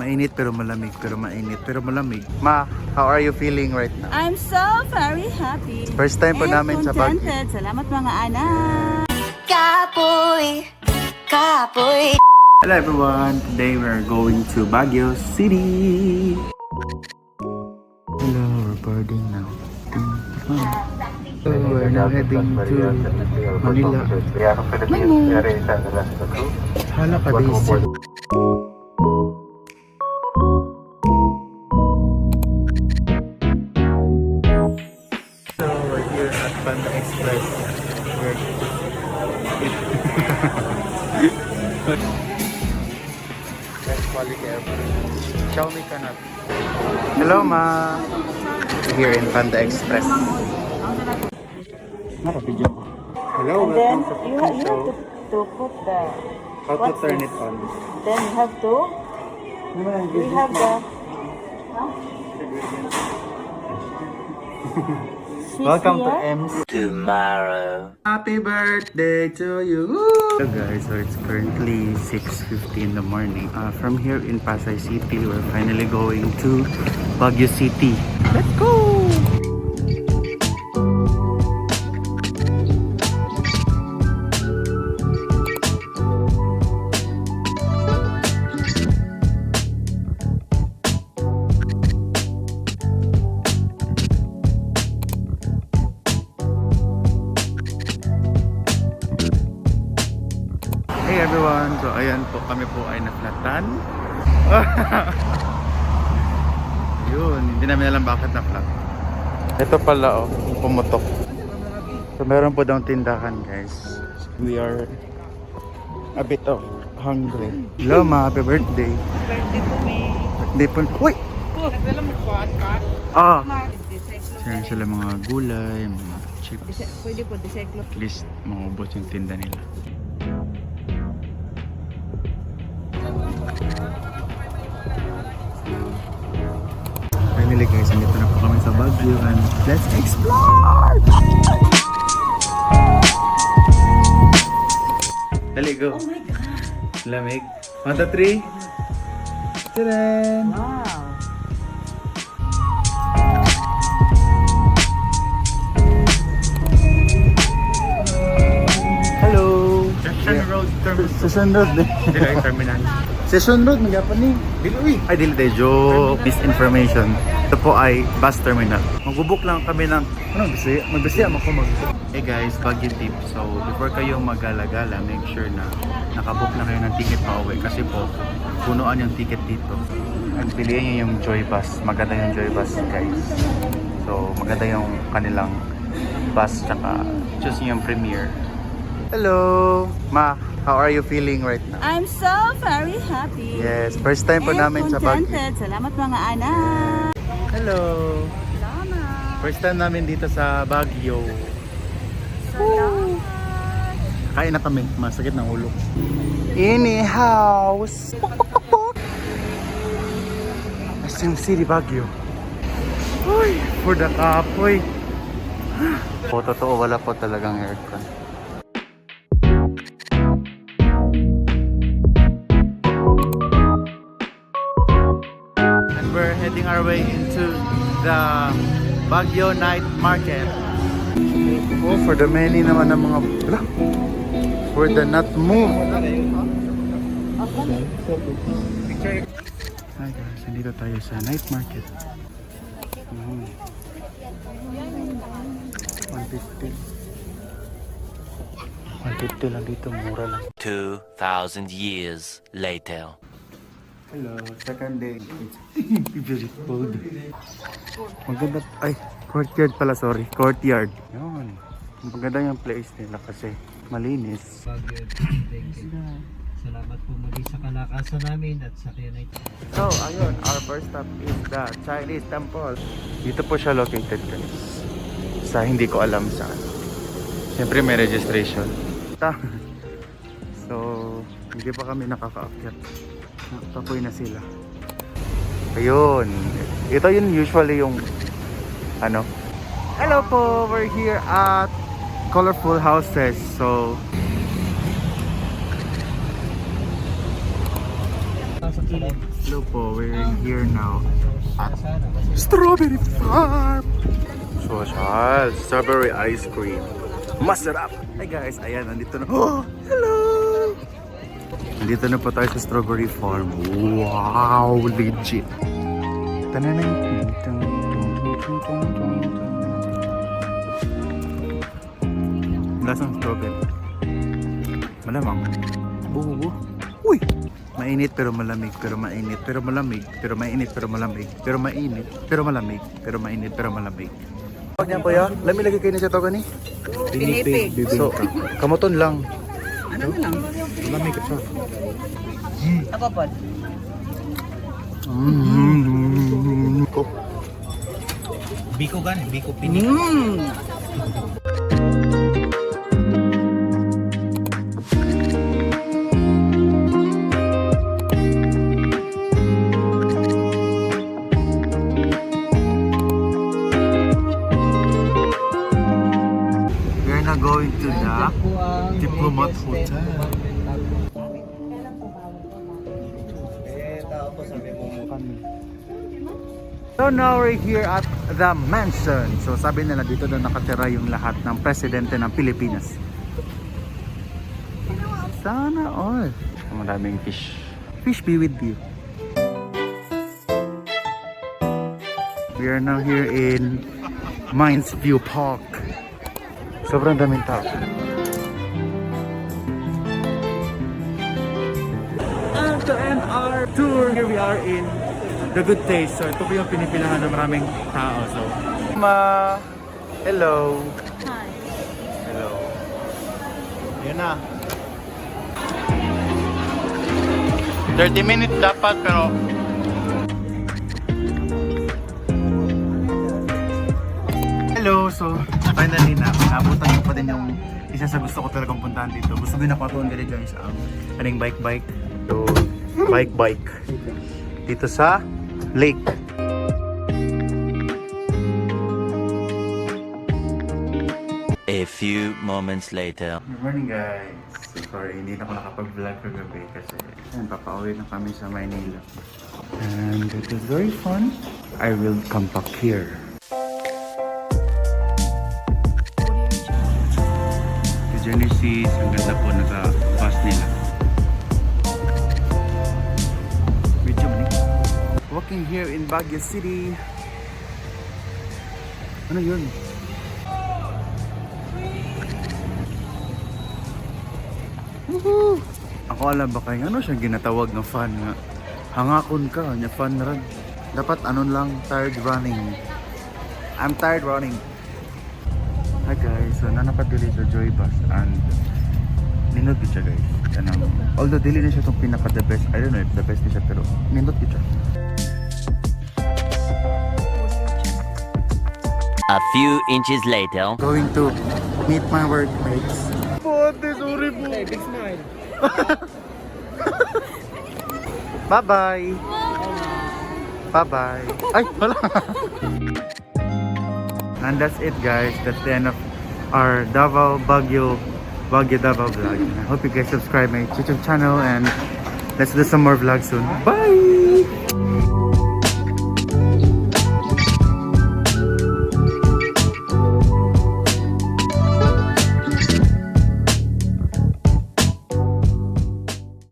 Mainit pero malamig, pero mainit pero malamig. Ma, how are you feeling right now? I'm so very happy. First time po namin sa Baguio. Salamat mga anak. Kapoy, kapoy. Hello everyone, today we're going to Baguio City. Hello, we're boarding now. So we're now heading to Manila. Hala ka busy. So we're here at Panda Express. Best quality ever. Xiaomi cannot. Hello ma. Here in Panda Express. Video. Hello, And then welcome to you Cooking have Show. to put the. How to what's turn this? it on? Then you have to. We have the. Welcome to here. M's tomorrow. Happy birthday to you. So guys, so it's currently 6:50 in the morning. From here in Pasay City, we're finally going to Baguio City. Let's go! Hey everyone! So ayan po, kami po ay na-flatan. Yun, hindi namin alam bakit na-flat. Ito pala oh, pumutok. So meron po daw tindahan guys. We are a bit of hungry. Hello ma, happy birthday. Birthday po may. Birthday po. Uy! Nagdala mo kuhaan ka? Ah! Meron sila mga gulay, mga chips. Pwede po, deseklo. At least maubos yung tinda nila. Finally guys, andito na po kami sa Baguio and let's explore! Dali, go! Oh my God! Lamig. 1, 2, 3! Tadaan! Wow! Hello! Session Road Terminal. Session Road din. Terminal. Session Road, magyapon ni. Dili, ay dili tayo, joke. Misinformation. Ito po ay bus terminal. Magbubuk lang kami ng, Bisaya? Magbisaya mo ko Hey guys, Baguio tip. So, before kayo mag-gala-gala, make sure na nakabook na kayo ng ticket pa uwi. Kasi po, punuan yung ticket dito. And piliin nyo yung Joy Bus. Maganda yung Joy Bus, guys. So, maganda yung kanilang bus. Tsaka, choose nyo yung Premier. Hello! Ma, how are you feeling right now? I'm so very happy. Yes, first time po namin sa Baguio. Salamat mga anak. Hello! Salamat. First time namin dito sa Baguio. Kain na kami, masakit ng ulo. Ini house! SM City, Baguio. Uy, for the kapoy. O, totoo, wala po talagang aircon. And we're heading our way into the Baguio Night Market. Oh, for the many naman ng mga for the not move. Hi guys, nandito tayo sa night market. 150 lang dito, mura lang. 2,000 years later. Hello, second day. It's very cold. Maganda, ay, courtyard pala, sorry. Courtyard. Yun. Maganda yung place nila kasi malinis. Salamat po muli sa kalakasan namin at sa kinay. So, ayun, our first stop is the Chinese Temple. Dito po siya located guys. Sa hindi ko alam saan. Siyempre may registration. So, hindi pa kami nakaka-akyat. Tapoy na sila. Ayun. Ito yun usually yung ano. Hello po, we're here at Colorful Houses. So, Hello po, we're here now at Strawberry Farm. Social strawberry ice cream. Masarap! Hi guys, ayan, nandito na. Oh, hello! Nandito na po tayo sa Strawberry Farm. Wow, legit! Tananay. Lasang strawberry. Malamang. Bubu. Uy! Mainit pero malamig, pero mainit, pero malamig, pero mainit, pero malamig, pero mainit, pero malamig, pero mainit, pero malamig. Huwag niya kuya, lami lagi kayo na siya toga ni? Pinipig. So, kamuton lang. Ano na lang? Malamig siya. Ako po. Oh. Biko gan, biko pinik. We're now going to the Diplomat Hotel. So now we're here at the mansion. So sabi nila dito na nakatira yung lahat ng presidente ng Pilipinas. Sana all. Maraming fish. Fish be with you. We are now here in Mines View Park. Sobrang daming tao. And to end our tour, here we are in The Good Taste. So ito po yung pinipilahan ng maraming tao. So, Ma, hello. Hi. Hello. Yun na. 30 minutes dapat pero hello. So, finally na. Nabutan ko pa din yung isa sa gusto ko talagang puntahan dito. Gusto din ako atuan gali guys. Aning bike. So, bike. Dito sa lake. A few moments later. Good morning guys. So, sorry, hindi na ako nakapag-vlog kagabi kasi papauwi na kami sa Maynila. And it was very fun. I will come back here. The Genesis, ang ganda po naka-bus nila. Medyo walking here in Baguio City. Ano yun? Woohoo! Ako alam ba kayo, ano siyang ginatawag ng fun nga? Hangakon ka, niya fun na rin. Dapat ano lang, tired running. I'm tired running. Hi guys, so nanapadili sa Joy Bus and nindot ko siya guys. Although dili na siya itong pinaka the best, I don't know if the best siya pero nindot ko siya. A few inches later. Going to meet my workmates. What is horrible? Hey, big smile. Bye-bye. Bye-bye. Ay, wala. And that's it guys. That's the end of our Baguio Davao vlog. I hope you guys subscribe my YouTube channel and let's do some more vlogs soon. Bye!